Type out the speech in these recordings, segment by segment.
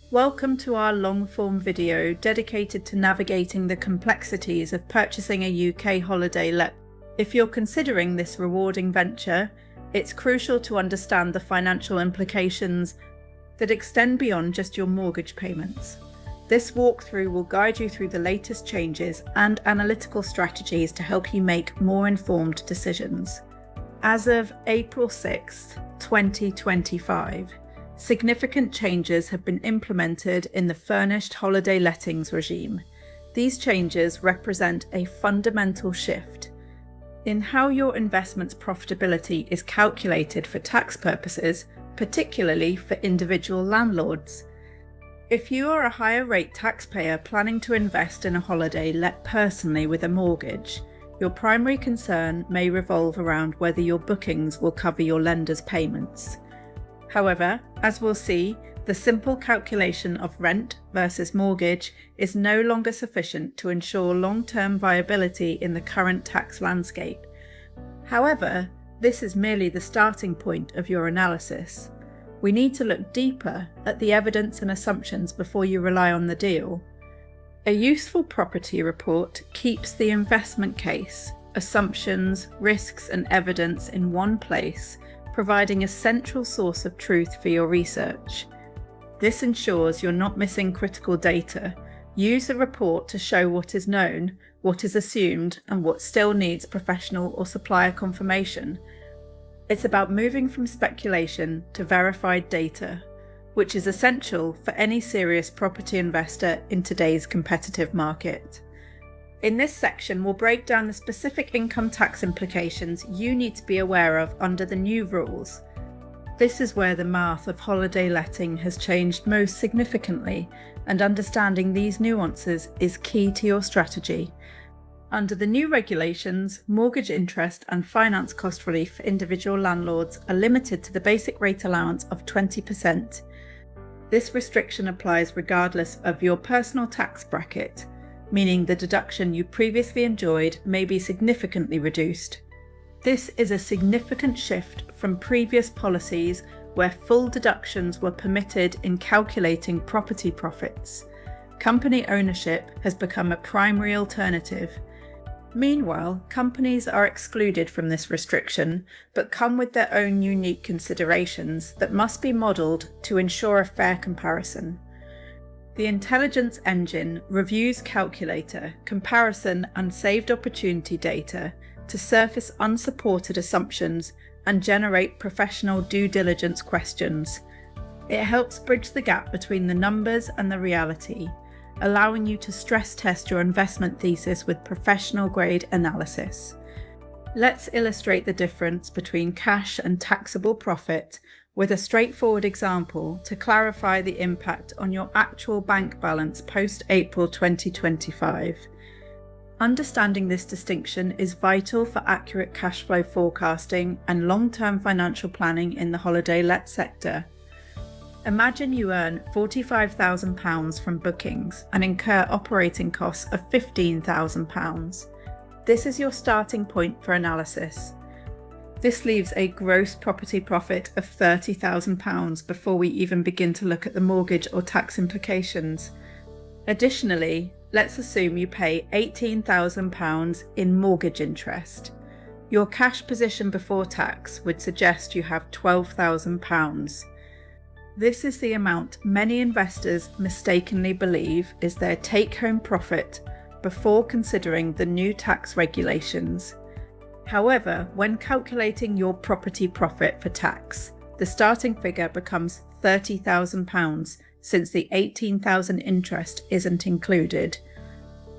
Welcome to our long-form video dedicated to navigating the complexities of purchasing a UK holiday let. If you're considering this rewarding venture, it's crucial to understand the financial implications that extend beyond just your mortgage payments. This walkthrough will guide you through the latest changes and analytical strategies to help you make more informed decisions. As of April 6, 2025, significant changes have been implemented in the furnished holiday lettings regime. These changes represent a fundamental shift in how your investment's profitability is calculated for tax purposes, particularly for individual landlords. If you are a higher rate taxpayer planning to invest in a holiday let personally with a mortgage, your primary concern may revolve around whether your bookings will cover your lender's payments. However, as we'll see, the simple calculation of rent versus mortgage is no longer sufficient to ensure long-term viability in the current tax landscape. However, this is merely the starting point of your analysis. We need to look deeper at the evidence and assumptions before you rely on the deal. A useful property report keeps the investment case, assumptions, risks, and evidence in one place, providing a central source of truth for your research. This ensures you're not missing critical data. Use the report to show what is known, what is assumed, and what still needs professional or supplier confirmation. It's about moving from speculation to verified data, which is essential for any serious property investor in today's competitive market. In this section, we'll break down the specific income tax implications you need to be aware of under the new rules. This is where the math of holiday letting has changed most significantly, and understanding these nuances is key to your strategy. Under the new regulations, mortgage interest and finance cost relief for individual landlords are limited to the basic rate allowance of 20%. This restriction applies regardless of your personal tax bracket, meaning the deduction you previously enjoyed may be significantly reduced. This is a significant shift from previous policies where full deductions were permitted in calculating property profits. Company ownership has become a primary alternative. Meanwhile, companies are excluded from this restriction, but come with their own unique considerations that must be modelled to ensure a fair comparison. The intelligence engine reviews calculator, comparison, and saved opportunity data to surface unsupported assumptions and generate professional due diligence questions. It helps bridge the gap between the numbers and the reality, allowing you to stress test your investment thesis with professional-grade analysis. Let's illustrate the difference between cash and taxable profit with a straightforward example to clarify the impact on your actual bank balance post-April 2025. Understanding this distinction is vital for accurate cash flow forecasting and long-term financial planning in the holiday let sector. Imagine you earn £45,000 from bookings and incur operating costs of £15,000. This is your starting point for analysis. This leaves a gross property profit of £30,000 before we even begin to look at the mortgage or tax implications. Additionally, let's assume you pay £18,000 in mortgage interest. Your cash position before tax would suggest you have £12,000. This is the amount many investors mistakenly believe is their take-home profit before considering the new tax regulations. However, when calculating your property profit for tax, the starting figure becomes £30,000 since the £18,000 interest isn't included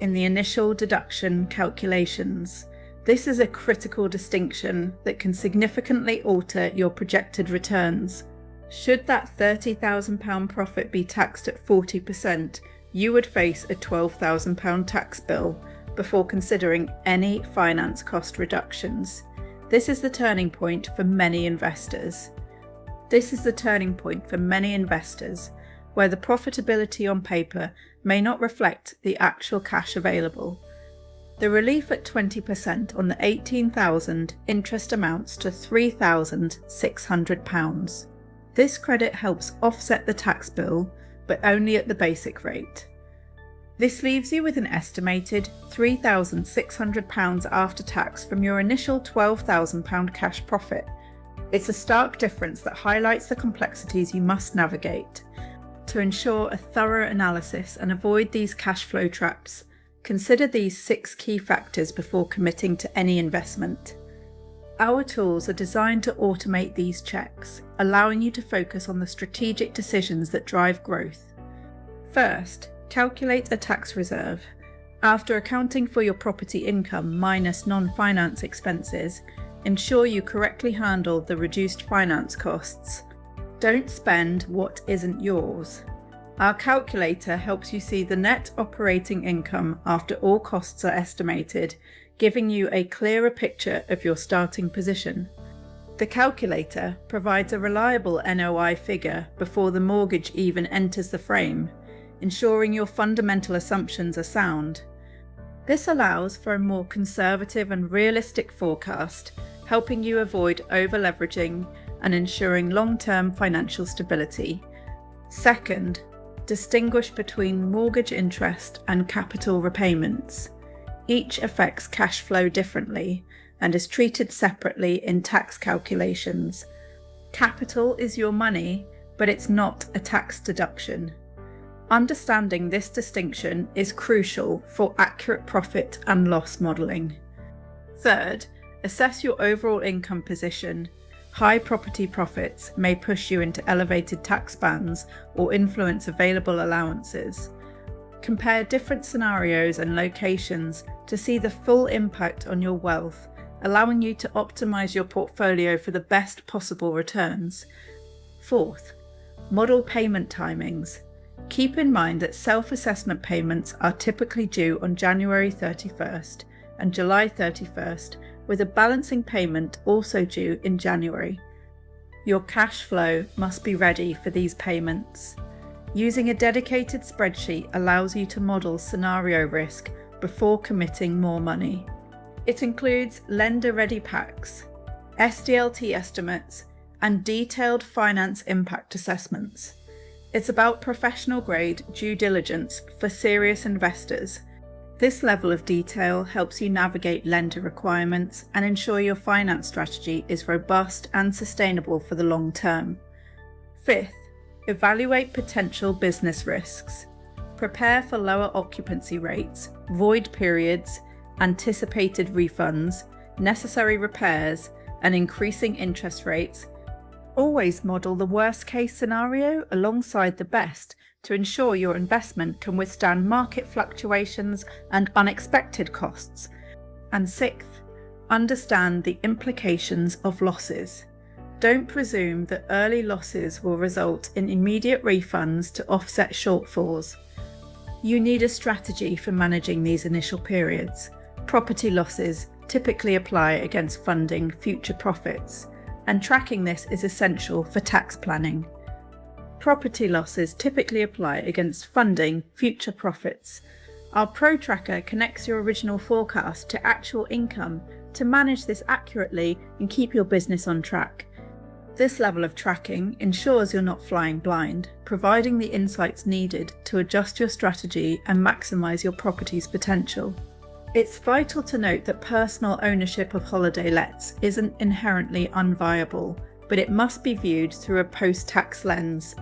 in the initial deduction calculations. This is a critical distinction that can significantly alter your projected returns. Should that £30,000 profit be taxed at 40%, you would face a £12,000 tax bill before considering any finance cost reductions. This is the turning point for many investors. where the profitability on paper may not reflect the actual cash available. The relief at 20% on the £18,000 interest amounts to £3,600. This credit helps offset the tax bill, but only at the basic rate. This leaves you with an estimated £3,600 after tax from your initial £12,000 cash profit. It's a stark difference that highlights the complexities you must navigate. To ensure a thorough analysis and avoid these cash flow traps, consider these 6 key factors before committing to any investment. Our tools are designed to automate these checks, allowing you to focus on the strategic decisions that drive growth. First, calculate a tax reserve. After accounting for your property income minus non-finance expenses, ensure you correctly handle the reduced finance costs. Don't spend what isn't yours. Our calculator helps you see the net operating income after all costs are estimated, giving you a clearer picture of your starting position. The calculator provides a reliable NOI figure before the mortgage even enters the frame, ensuring your fundamental assumptions are sound. This allows for a more conservative and realistic forecast, helping you avoid over-leveraging and ensuring long-term financial stability. Second, distinguish between mortgage interest and capital repayments. Each affects cash flow differently and is treated separately in tax calculations. Capital is your money, but it's not a tax deduction. Understanding this distinction is crucial for accurate profit and loss modelling. Third, assess your overall income position. High property profits may push you into elevated tax bands or influence available allowances. Compare different scenarios and locations to see the full impact on your wealth, allowing you to optimise your portfolio for the best possible returns. Fourth, model payment timings. Keep in mind that self-assessment payments are typically due on January 31st and July 31st, with a balancing payment also due in January. Your cash flow must be ready for these payments. Using a dedicated spreadsheet allows you to model scenario risk before committing more money. It includes lender-ready packs, SDLT estimates, and detailed finance impact assessments. It's about professional-grade due diligence for serious investors. This level of detail helps you navigate lender requirements and ensure your finance strategy is robust and sustainable for the long term. Fifth, evaluate potential business risks. Prepare for lower occupancy rates, void periods, anticipated refunds, necessary repairs, and increasing interest rates. Always model the worst-case scenario alongside the best to ensure your investment can withstand market fluctuations and unexpected costs. And sixth, understand the implications of losses. Don't presume that early losses will result in immediate refunds to offset shortfalls. You need a strategy for managing these initial periods. Property losses typically apply against funding future profits, and tracking this is essential for tax planning. Property losses typically apply against funding future profits. Our Pro Tracker connects your original forecast to actual income to manage this accurately and keep your business on track. This level of tracking ensures you're not flying blind, providing the insights needed to adjust your strategy and maximise your property's potential. It's vital to note that personal ownership of holiday lets isn't inherently unviable, but it must be viewed through a post-tax lens.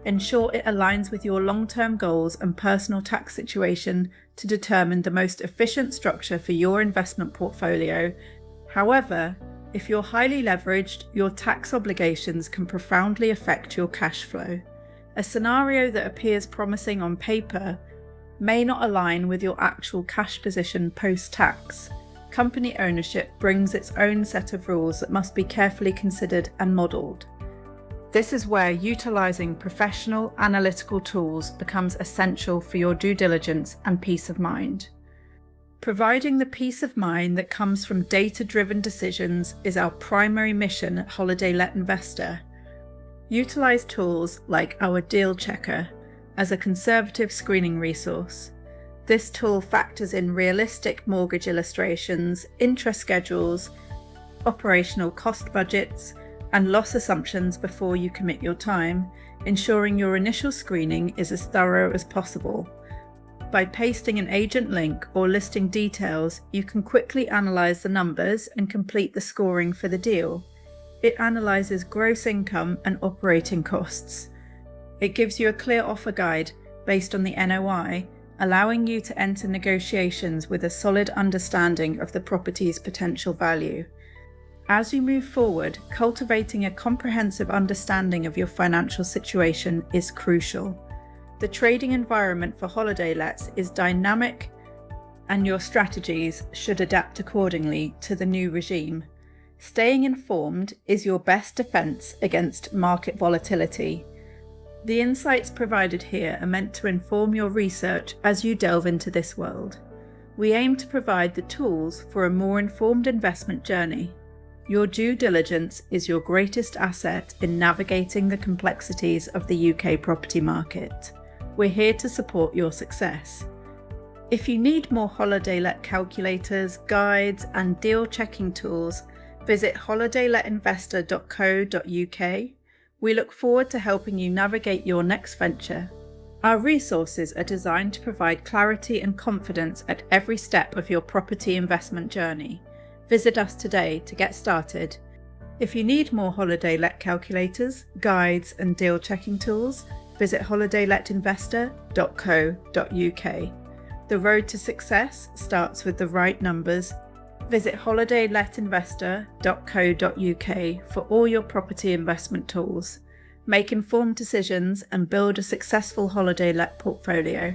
Ensure it aligns with your long-term goals and personal tax situation to determine the most efficient structure for your investment portfolio. However, if you're highly leveraged, your tax obligations can profoundly affect your cash flow. A scenario that appears promising on paper may not align with your actual cash position post-tax. Company ownership brings its own set of rules that must be carefully considered and modelled. This is where utilising professional analytical tools becomes essential for your due diligence and peace of mind. Providing the peace of mind that comes from data-driven decisions is our primary mission at Holiday Let Investor. Utilise tools like our Deal Checker as a conservative screening resource. This tool factors in realistic mortgage illustrations, interest schedules, operational cost budgets, and loss assumptions before you commit your time, ensuring your initial screening is as thorough as possible. By pasting an agent link or listing details, you can quickly analyse the numbers and complete the scoring for the deal. It analyses gross income and operating costs. It gives you a clear offer guide based on the NOI, allowing you to enter negotiations with a solid understanding of the property's potential value. As you move forward, cultivating a comprehensive understanding of your financial situation is crucial. The trading environment for holiday lets is dynamic, and your strategies should adapt accordingly to the new regime. Staying informed is your best defense against market volatility. The insights provided here are meant to inform your research as you delve into this world. We aim to provide the tools for a more informed investment journey. Your due diligence is your greatest asset in navigating the complexities of the UK property market. We're here to support your success. If you need more holiday let calculators, guides, and deal checking tools, visit holidayletinvestor.co.uk. We look forward to helping you navigate your next venture. Our resources are designed to provide clarity and confidence at every step of your property investment journey. Visit us today to get started. If you need more holiday let calculators, guides, and deal checking tools, visit holidayletinvestor.co.uk. The road to success starts with the right numbers. Visit holidayletinvestor.co.uk for all your property investment tools. Make informed decisions and build a successful holiday let portfolio.